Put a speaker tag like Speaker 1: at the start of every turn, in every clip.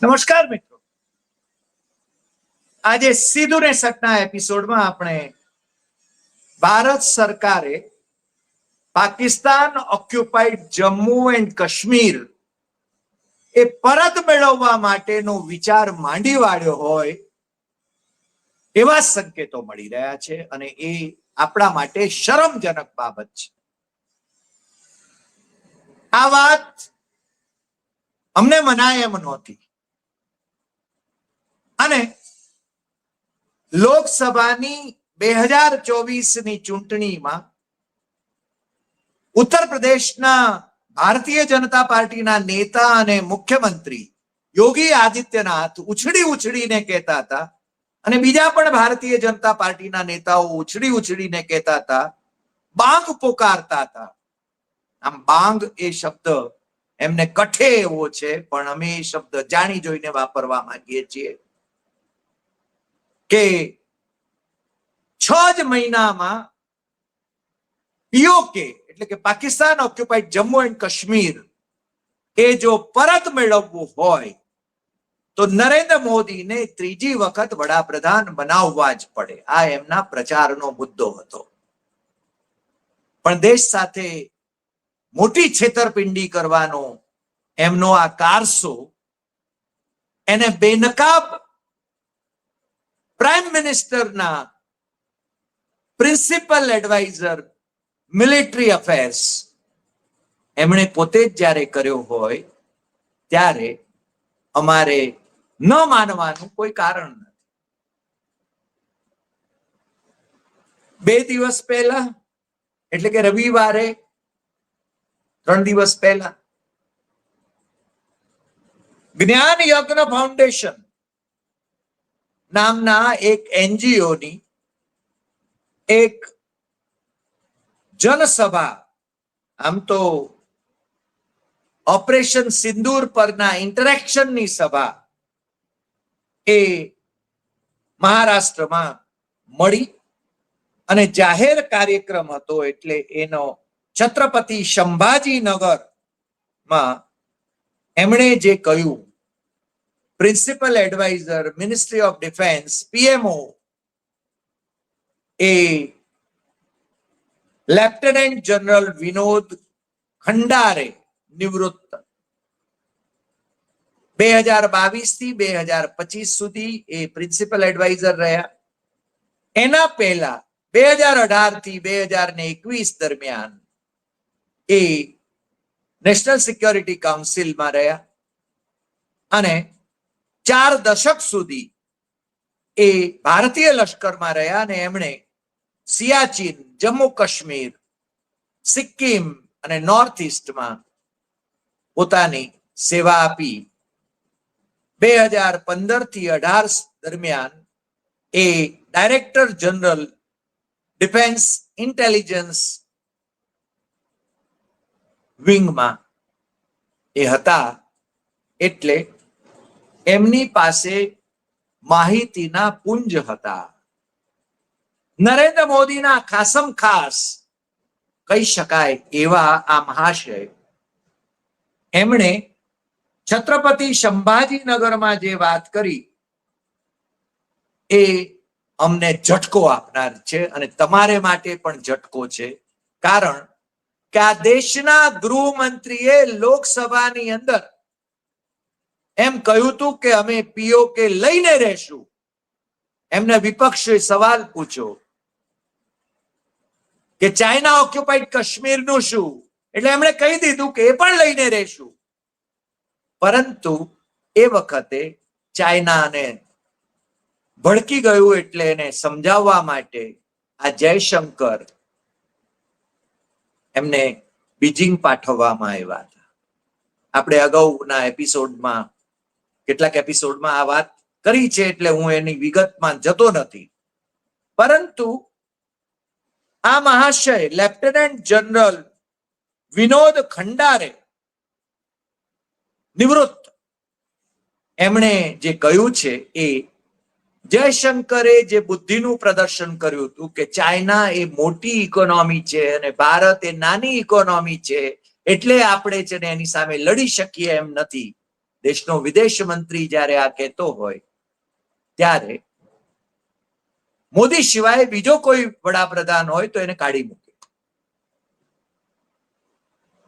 Speaker 1: નમસ્કાર મિત્રો, આજે સીધું ને સટના એપિસોડમાં આપણે ભારત સરકારે પાકિસ્તાન ઓક્યુપાઈડ જમ્મુ એન્ડ કાશ્મીર એ પરત મેળવવા માટેનો વિચાર માંડી વાળ્યો હોય એવા સંકેતો મળી રહ્યા છે અને એ આપણા માટે શરમજનક બાબત છે. આ વાત અમને મનાય એમ નહોતી અને લોકસભાની 2024ની ચૂંટણીમાં ઉત્તર પ્રદેશના ભારતીય જનતા પાર્ટીના નેતા અને મુખ્યમંત્રી યોગી આદિત્યનાથ ઉછળીને કહેતા હતા અને બીજા પણ ભારતીય જનતા પાર્ટીના નેતાઓ ઉછળીને કહેતા હતા, બાંગ પોકારતા હતા. આમ બાંગ એ શબ્દ એમને કઠે એવો છે, પણ અમે એ શબ્દ જાણી જોઈને વાપરવા માંગીએ છીએ કે 6 જ મહિનામાં પીઓકે એટલે કે પાકિસ્તાન ઓક્યુપાઈડ જમ્મુ એન્ડ કાશ્મીર એ જો પરત મેળવવું હોય તો નરેન્દ્ર મોદીને ત્રીજી વખત વડાપ્રધાન બનાવવા જ પડે. આ એમના પ્રચારનો મુદ્દો હતો. પણ દેશ સાથે મોટી છેતરપિંડી કરવાનો એમનો આ કારસો એને બેનકાબ પ્રાઇમ મિનિસ્ટરના પ્રિન્સિપલ એડવાઇઝર મિલિટરી અફેર્સ એમણે પોતે જ જ્યારે કર્યો હોય ત્યારે અમારે ન માનવાનું કોઈ કારણ નથી. 2 દિવસ પહેલા એટલે કે રવિવારે 3 દિવસ પહેલા જ્ઞાન યજ્ઞ ફાઉન્ડેશન નામના એક એનજીઓની એક જનસભા, આમ તો ઓપરેશન સિંદૂર પરના ઇન્ટરેક્શનની સભા એ મહારાષ્ટ્રમાં મળી અને જાહેર કાર્યક્રમ હતો. એટલે એનો છત્રપતિ સંભાજીનગરમાં એમણે જે કહ્યું, principal adviser ministry of defence PMO એ લેફ્ટનન્ટ જનરલ વિનોદ ખંડારે નિવૃત્ત 2022 થી 2025 સુધી એ પ્રિન્સિપલ એડવાઇઝર રહ્યા. એના પહેલા 2018 થી 2021 દરમિયાન એ નેશનલ સિક્યોરિટી કાઉન્સિલમાં રહ્યા અને 4 દશક સુધી એ ભારતીય લશ્કરમાં રહ્યા અને એમણે સિયાચીન, જમ્મુ કાશ્મીર, સિક્કિમ અને નોર્થ ઇસ્ટમાં પોતાની સેવા આપી. 2015 થી 18 દરમિયાન એ ડાયરેક્ટર જનરલ ડિફેન્સ ઇન્ટેલિજન્સ વિંગમાં એ હતા. એટલે એમની પાસે માહિતીના પુંજ હતા. નરેન્દ્ર મોદીના ખાસમ ખાસ કહી શકાય એવા આ મહાશય એમણે છત્રપતિ સંભાજીનગરમાં જે વાત કરી એ અમને ઝટકો આપનાર છે અને તમારે માટે પણ ઝટકો છે. કારણ કે આ દેશના ગૃહમંત્રીએ લોકસભાની અંદર એમ કહ્યું હતું કે અમે પીઓકે લઈને રહેશું. એમને વિપક્ષે સવાલ પૂછ્યો કે ચાઇના ઓક્યુપાઈડ કાશ્મીરનું શું, એટલે એમણે કહી દીધું કે એ પણ લઈને રહેશું. પરંતુ એ વખતે ચાઇનાને ભડકી ગયું એટલે એને સમજાવવા માટે આ જયશંકર એમને બીજિંગ પાઠવવામાં આવ્યા હતા. આપણે અગાઉના એપિસોડમાં કેટલાક એપિસોડમાં આ વાત કરી છે એટલે હું એની વિગતમાં જતો નથી. પરંતુ આ મહાશય લેફ્ટનન્ટ જનરલ વિનોદ ખંડારે નિવૃત્ત એમણે જે કહ્યું છે એ જયશંકરે જે બુદ્ધિનું પ્રદર્શન કર્યું હતું કે ચાઇના એ મોટી ઇકોનોમી છે અને ભારત એ નાની ઇકોનોમી છે, એટલે આપણે છે ને એની સામે લડી શકીએ એમ નથી. દેશનો વિદેશ મંત્રી જ્યારે આ કહેતો હોય ત્યારે મોદી સિવાય બીજો કોઈ વડાપ્રધાન હોય તો એને કાઢી મૂકે,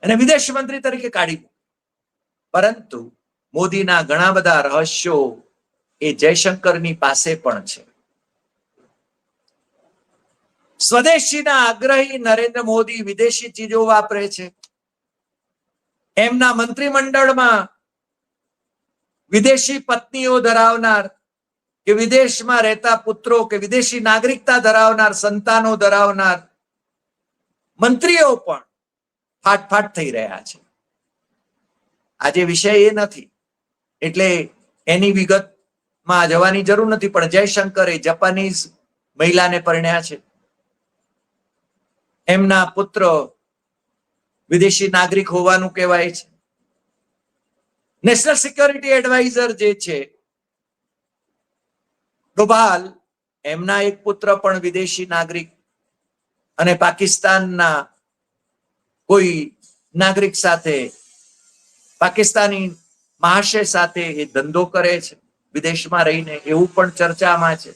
Speaker 1: એને વિદેશ મંત્રી તરીકે કાઢી મૂકે. પરંતુ મોદીના ઘણા બધા રહસ્યો એ જયશંકરની પાસે પણ છે. સ્વદેશીના આગ્રહી નરેન્દ્ર મોદી વિદેશી ચીજો વાપરે છે. એમના મંત્રીમંડળમાં વિદેશી પત્નીઓ ધરાવનાર કે વિદેશમાં રહેતા પુત્રો કે વિદેશી નાગરિકતા ધરાવનાર સંતાનો ધરાવનાર મંત્રીઓ પણ ફાટફાટ થઈ રહ્યા છે. આજે વિષય એ નથી એટલે એની વિગતમાં જવાની જરૂર નથી, પણ જયશંકર એ જાપાનીઝ મહિલાને પરણ્યા છે. એમના પુત્ર વિદેશી નાગરિક હોવાનું કહેવાય છે. નેશનલ સિક્યોરિટી એડવાઇઝર જે છે ડોભાલ, એમના એક પુત્ર પણ વિદેશી નાગરિક અને પાકિસ્તાનના કોઈ નાગરિક સાથે, પાકિસ્તાની મહાશય સાથે એ ધંધો કરે છે વિદેશમાં રહીને, એવું પણ ચર્ચામાં છે.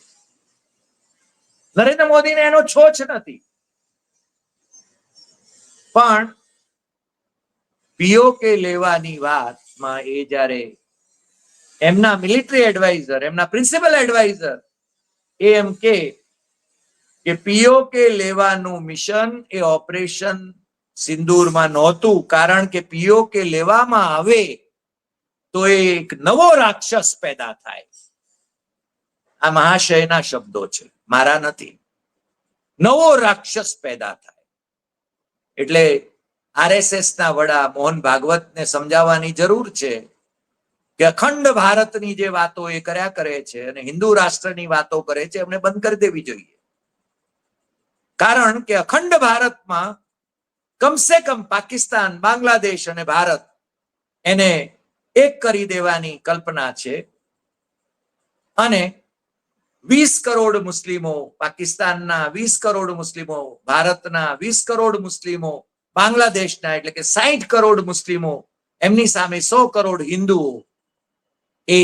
Speaker 1: નરેન્દ્ર મોદીને એનો છોછ નથી, પણ પીઓકે લેવાની વાતમાં એ જ્યારે એમના મિલિટરી એડવાઇઝર, એમના પ્રિન્સિપલ એડવાઇઝર એમ કે પીઓકે લેવાનું મિશન એ ઓપરેશન સિંદૂરમાં નહોતું, કારણ કે પીઓકે લેવામાં આવે તો એક નવો રાક્ષસ પેદા થાય. આ મહાશયના શબ્દો છે, મારા નથી. નવો રાક્ષસ પેદા થાય. એટલે આરએસએસ ના વડા મોહન ભાગવતને સમજાવવાની જરૂર છે કે અખંડ ભારતની જે વાતો એ કર્યા કરે છે અને હિન્દુ રાષ્ટ્રની વાતો કરે છે, એમને બંધ કરી દેવી જોઈએ. કારણ કે અખંડ ભારતમાં કમસે કમ પાકિસ્તાન, બાંગ્લાદેશ અને ભારત એને એક કરી દેવાની કલ્પના છે. અને 20 કરોડ મુસ્લિમો, પાકિસ્તાનના 20 કરોડ મુસ્લિમો, ભારતના 20 કરોડ મુસ્લિમો, બાંગ્લાદેશના એટલે કે 60 કરોડ મુસ્લિમો, એમની સામે 100 કરોડ હિન્દુઓ, એ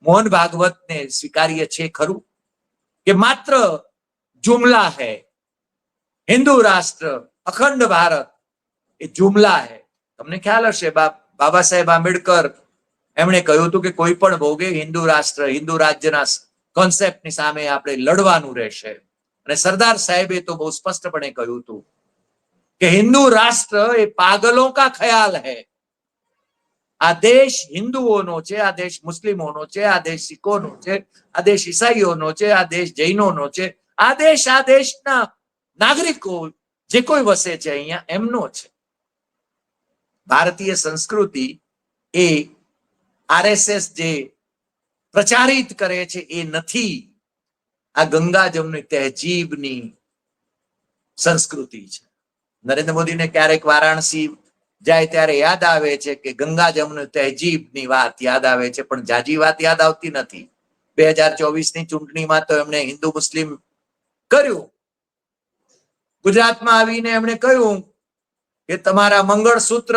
Speaker 1: મોહન ભાગવતને સ્વીકાર્ય છે ખરું કે માત્ર જુમલા હૈ? હિન્દુ રાષ્ટ્ર, અખંડ ભારત એ જુમલા હૈ. તમને ખ્યાલ હશે બાબા સાહેબ આંબેડકર એમણે કહ્યું હતું કે કોઈ પણ ભોગે હિન્દુ રાષ્ટ્ર, હિન્દુ રાજ્યના કોન્સેપ્ટની સામે આપણે લડવાનું રહેશે. અને સરદાર સાહેબે તો બહુ સ્પષ્ટપણે કહ્યું હતું કે હિન્દુ રાષ્ટ્ર એ પાગલોं का ख्याल है. આ દેશ હિન્દુઓનો છે, આ દેશ મુસ્લિમોનો છે, આ દેશ શીખોનો છે, આ દેશ ઈસાઈઓનો છે, આ દેશ જૈનોનો છે, આ દેશના નાગરિકો જે કોઈ વસે છે અહીંયા એમનો છે. ભારતીય સંસ્કૃતિ એ આરએસએસ જે પ્રચારિત કરે છે એ નથી. આ ગંગા જમની તહેજીબની સંસ્કૃતિ છે. નરેન્દ્ર મોદીને ક્યારેક વારાણસી જાય ત્યારે યાદ આવે છે કે ગંગા જમની તહેજીબની વાત યાદ આવે છે, પણ જાજી વાત યાદ આવતી નથી. 2024ની ચૂંટણીમાં તો એમણે હિન્દુ મુસ્લિમ કર્યું. ગુજરાતમાં આવીને એમણે કહ્યું કે તમારા મંગળસૂત્ર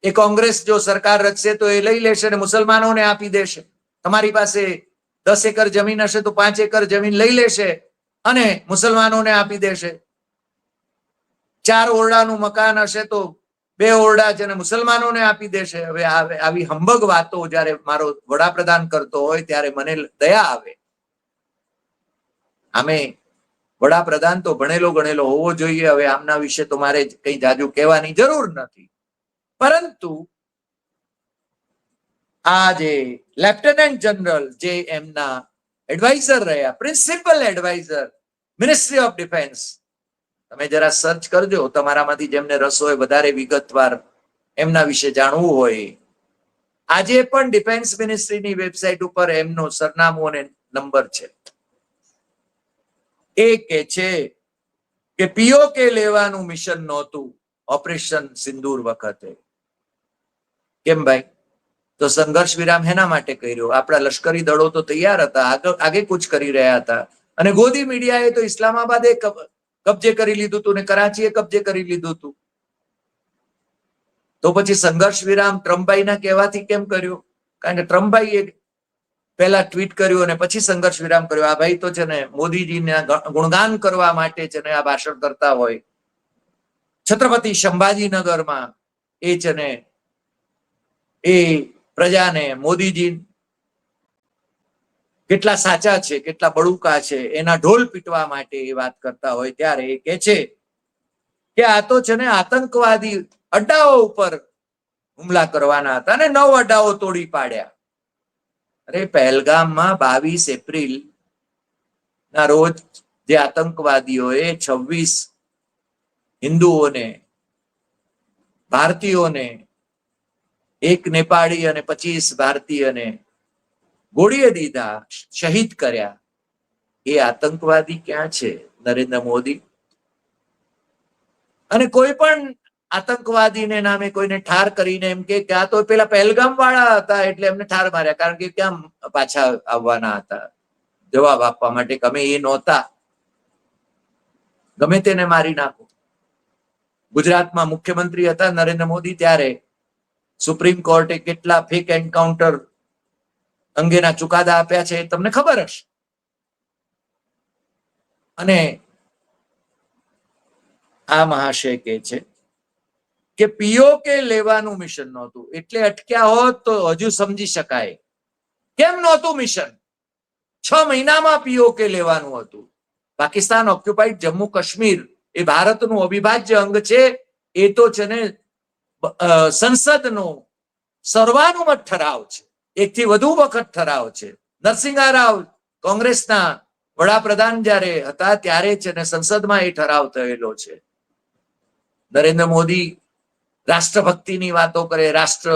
Speaker 1: એ કોંગ્રેસ જો સરકાર રચશે તો એ લઈ લેશે અને મુસલમાનોને આપી દેશે. તમારી પાસે 10 એકર જમીન હશે તો 5 એકર જમીન લઈ લેશે અને મુસલમાનોને આપી દેશે. 4 ઓરડાનું મકાન હશે તો 2 ઓરડા છે અને મુસલમાનોને આપી દેશે. હવે આવી હંબગ વાતો જ્યારે મારો વડાપ્રધાન કરતો હોય ત્યારે મને દયા આવે. આમે વડાપ્રધાન તો ભણેલો ગણેલો હોવો જોઈએ. હવે આમના વિશે તો મારે કઈ જાજુ કહેવાની જરૂર નથી. પરંતુ આ જે લેફ્ટનન્ટ જનરલ જે એમના એડવાઇઝર રહ્યા, principal adviser ministry of defence, તમે જરા સર્ચ કરજો, તમારામાંથી જેમને રસ હોય વધારે વિગતવાર એમના વિશે જાણવું હોય. આજે પણ ડિફેન્સ મિનિસ્ટ્રીની વેબસાઇટ ઉપર એમનો સરનામું અને નંબર છે. એ કે છે કે પીઓકે લેવાનું મિશન નહોતું ઓપરેશન સિંદૂર વખતે. કેમ ભાઈ? તો સંઘર્ષ વિરામ હેના માટે કર્યો? આપણા લશ્કરી દળો તો તૈયાર હતા, આગે કૂચ કરી રહ્યા હતા. અને ગોદી મીડિયાએ તો ઇસ્લામાબાદે કબજે કરી લીધું હતું ને કરાચીએ કબજે કરી લીધું હતું. તો પછી સંઘર્ષ વિરામ ટ્રમ્પભાઈના કહેવાથી કેમ કર્યું? કારણ કે ટ્રમ્પભાઈએ પહેલા ટ્વીટ કર્યું અને પછી સંઘર્ષ વિરામ કર્યો. આ ભાઈ તો છે ને મોદીજીના ગુણગાન કરવા માટે છે ને આ ભાષણ કરતા હોય. છત્રપતિ સંભાજીનગરમાં એ છે ને એ પ્રજાને મોદીજી કેટલા સાચા છે, કેટલા બળુકા છે, એના ઢોલ પીટવા માટે એ વાત કરતા હોય ત્યારે એ કહે છે કે આ તો છે ને આતંકવાદી અડ્ડાઓ ઉપર હુમલા કરવાના હતા અને 9 અડ્ડાઓ તોડી પાડ્યા. અરે પહેલગામમાં 22 એપ્રિલ ના રોજ જે આતંકવાદીઓએ 26 હિન્દુઓને, ભારતીયોને, 1 નેપાળી અને 25 ભારતીયને ગોળીએ દીધા, શહીદ કર્યા, એ આતંકવાદી ક્યાં છે? નરેન્દ્ર મોદી. અને કોઈ પણ આતંકવાદીને નામે કોઈને ઠાર કરીને એમ કે આ તો પેલા પહેલગામ વાળા હતા એટલે એમને ઠાર માર્યા, કારણ કે ક્યાં પાછા આવવાના હતા જવાબ આપવા માટે કે અમે એ નહોતા, ગમે તેને મારી નાખો. ગુજરાતમાં મુખ્યમંત્રી હતા નરેન્દ્ર મોદી ત્યારે સુપ્રીમ કોર્ટે કેટલા ફેક એન્કાઉન્ટર અંગેના ચુકાદા આપ્યા છે તમને ખબર હશે. અને આ મહાશય કહે છે કે પીઓકે લેવાનું મિશન નહોતું એટલે અટક્યા હોત તો હજુ સમજી શકાય. કેમ નહોતું મિશન? 6 મહિનામાં પીઓકે લેવાનું હતું. પાકિસ્તાન ઓક્યુપાઈડ જમ્મુ કાશ્મીર એ ભારતનું અવિભાજ્ય અંગ છે. એ તો છે ને સંસદનો સર્વાનુમત ઠરાવ છે, 1 થી વધુ વખત ઠરાવ છે. નરસિંહા રાવ કોંગ્રેસના વડાપ્રધાન જ્યારે હતા ત્યારે છે ને સંસદમાં એ ઠરાવ થયેલો છે. નરેન્દ્ર મોદી રાષ્ટ્રભક્તિની વાતો કરે, રાષ્ટ્ર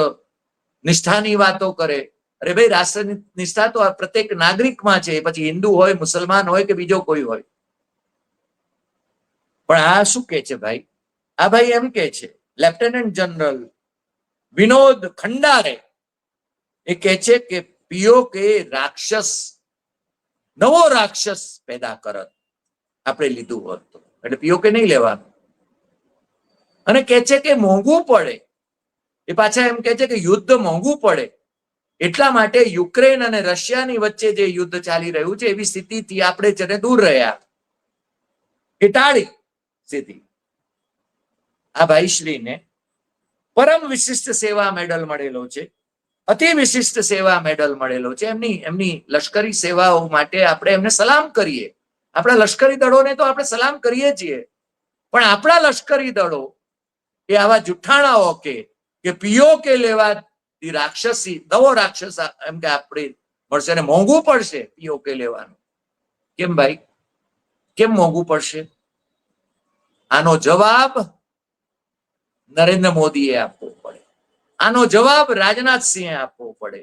Speaker 1: નિષ્ઠાની વાતો કરે. અરે ભાઈ, રાષ્ટ્ર નિષ્ઠા તો પ્રત્યેક નાગરિકમાં છે, પછી હિન્દુ હોય, મુસલમાન હોય કે બીજો કોઈ હોય. પણ આ શું કે છે ભાઈ? આ ભાઈ એમ કે છે, લેફ્ટનન્ટ જનરલ વિનોદ ખંડારે એ કહે છે કે પીઓકે રાક્ષસ, નવો રાક્ષસ પેદા કરત આપણે લીધું હોત તો, એટલે પીઓકે નહીં લેવાનું. અને કહે છે કે મોંઘું પડે. એ પાછા એમ કહે છે કે યુદ્ધ મોંઘું પડે, એટલા માટે યુક્રેન અને રશિયાની વચ્ચે જે યુદ્ધ ચાલી રહ્યું છે એવી સ્થિતિથી આપણે જને દૂર રહ્યા, એ ટાળી સ્થિતિ. આ ભાઈશ્રીને પરમ વિશિષ્ટ સેવા મેડલ મળેલો છે, અતિ વિશિષ્ટ સેવા મેડલ મળેલો છે. એમની લશ્કરી સેવાઓ માટે આપણે એમને સલામ કરીએ. આપણા લશ્કરી દળોને તો આપણે સલામ કરીએ છીએ, પણ આપણા લશ્કરી દળો એ આવા જુઠ્ઠાણાઓ કે પીઓકે લેવાથી રાક્ષસી, નવો રાક્ષસ એમ કે આપણે મળશે અને મોંઘું પડશે પીઓકે લેવાનું. કેમ ભાઈ, કેમ મોંઘું પડશે? આનો જવાબ નરેન્દ્ર મોદીએ આપવો પડે, આનો જવાબ રાજનાથસિંહે આપવો પડે,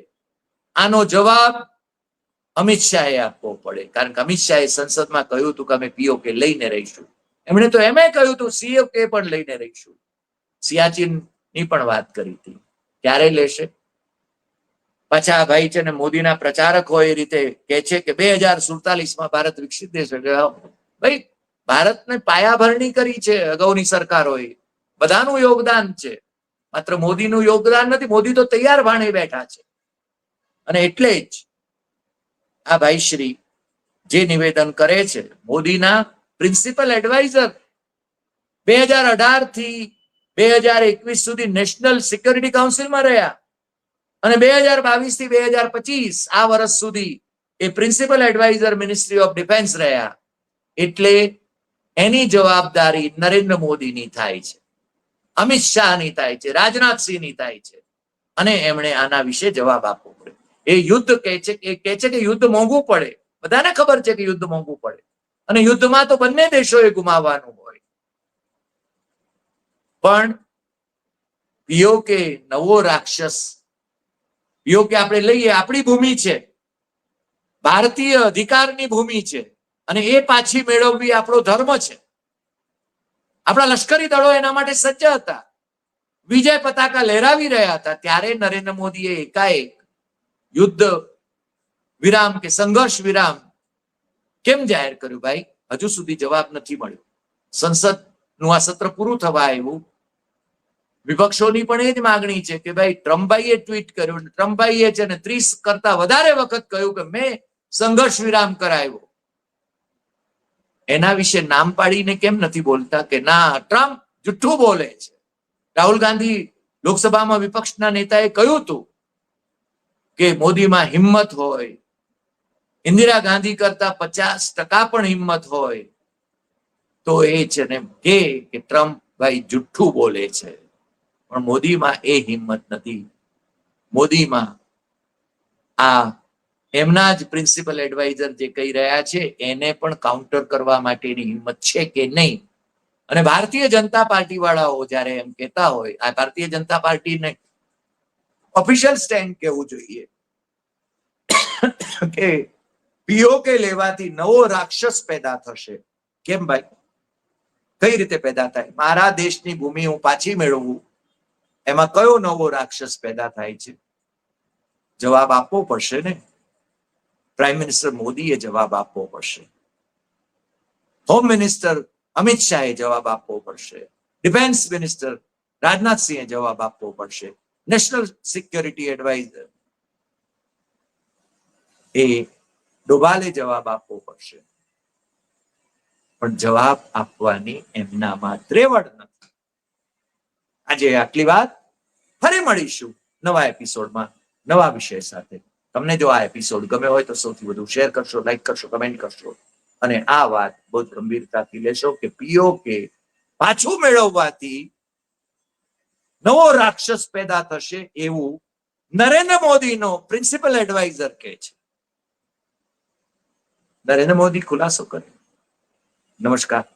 Speaker 1: આનો જવાબ અમિત શાહે આપવો પડે. કારણ કે અમિત શાહે સંસદમાં કહ્યું હતું કે અમે પીઓકે લઈને રહીશું. એમણે તો એમ કહ્યું હતું સીઓકે પણ લઈને રહીશું. સિયાચીનની પણ વાત કરી હતી. ક્યારે લેશે? પાછા આ ભાઈ છે ને મોદીના પ્રચારક હોય એ રીતે કહે છે કે 2047માં ભારત વિકસિત દેશ. ભાઈ, ભારતને પાયાભરણી કરી છે અગાઉની સરકારોએ, બધાનું યોગદાન છે, માત્ર મોદીનું યોગદાન નથી. મોદી તો તૈયાર ભાણે બેઠા છે. અને એટલે જ આ ભાઈશ્રી જે નિવેદન કરે છે, મોદીના પ્રિન્સિપલ એડવાઇઝર 2018 થી 2021 સુધી નેશનલ સિક્યોરિટી કાઉન્સિલમાં રહ્યા અને 2022 થી 2025 આ વર્ષ સુધી એ principal adviser ministry of defence રહ્યા. એટલે એની જવાબદારી નરેન્દ્ર મોદીની થાય છે, અમિત શાહની થાય છે, રાજનાથસિંહની થાય છે, અને એમણે આના વિશે જવાબ આપવો પડે. એ યુદ્ધ કહે છે કે યુદ્ધ મોંઘું પડે. બધાને ખબર છે કે યુદ્ધ મોંઘું પડે, અને યુદ્ધમાં તો બંને દેશોએ ગુમાવવાનું હોય. પણ પીઓકે નવો રાક્ષસ, પીઓકે આપણે લઈએ, આપણી ભૂમિ છે, ભારતીય અધિકારની ભૂમિ છે, અને એ પાછી મેળવવી આપણો ધર્મ છે. આપણા લશ્કરી દળો એના માટે સજ્જ હતા, વિજય પતાકા લહેરાવી રહ્યા હતા. ત્યારે નરેન્દ્ર મોદીએ એકાએક યુદ્ધ વિરામ કે સંઘર્ષ વિરામ કેમ જાહેર કર્યું? ભાઈ, હજુ સુધી જવાબ નથી મળ્યો. સંસદનું આ સત્ર પૂરું થવા આવ્યું, વિપક્ષોની પણ એ જ માગણી છે કે ભાઈ ટ્રમ્પભાઈએ ટ્વીટ કર્યું, ટ્રમ્પભાઈએ છે ને 30 કરતા વધારે વખત કહ્યું કે મેં સંઘર્ષ વિરામ કરાવ્યો. એના વિશે નામ પાડીને કેમ નથી બોલતા કે ના ટ્રમ્પ જુઠ્ઠું બોલે છે? રાહુલ ગાંધી લોકસભામાં વિપક્ષના નેતાએ કહ્યું હતું કે મોદીમાં હિંમત હોય, ઇન્દિરા ગાંધી કરતા 50% પણ હિંમત હોય તો એ છે ને કે ટ્રમ્પ ભાઈ જુઠ્ઠું બોલે છે. પણ મોદીમાં એ હિંમત નથી. મોદીમાં આ એમના જ પ્રિન્સિપલ એડવાઇઝર જે કહી રહ્યા છે એને પણ કાઉન્ટર કરવા માટેની હિંમત છે કે નહીં. અને ભારતીય જનતા પાર્ટી વાળાઓ જ્યારે એમ કહેતા હોય, આ ભારતીય જનતા પાર્ટીને ઓફિશિયલ સ્ટેન્ડ કહેવું જોઈએ કે પીઓકે લેવાથી નવો રાક્ષસ પેદા થશે. કેમ ભાઈ? કઈ રીતે પેદા થાય? મારા દેશની ભૂમિ હું પાછી મેળવું, એમાં કયો નવો રાક્ષસ પેદા થાય છે? જવાબ આપવો પડશે ને. પ્રાઇમ મિનિસ્ટર મોદીએ જવાબ આપવો પડશે, હોમ મિનિસ્ટર અમિત શાહે જવાબ આપવો પડશે, ડિફેન્સ મિનિસ્ટર રાજનાથસિંહે જવાબ આપવો પડશે, નેશનલ સિક્યોરિટી એડવાઇઝર એ ડોભાલે જવાબ આપવો પડશે. પણ જવાબ આપવાની એમનામાં ત્રેવડ નથી. આજે આટલી વાત. ફરી મળીશું નવા એપિસોડમાં નવા વિષય સાથે. તમને જો આ એપિસોડ ગમે હોય તો સૌથી વધુ શેર કરશો, લાઈક કરશો, કમેન્ટ કરશો અને આ વાત બહુ ગંભીરતાથી લેશો કે પીઓકે પાછું મેળવવાથી નવો રાક્ષસ પેદા થશે એવું નરેન્દ્ર મોદીનો પ્રિન્સિપલ એડવાઇઝર કહે છે. નરેન્દ્ર મોદી ખુલાસો કરે. નમસ્કાર.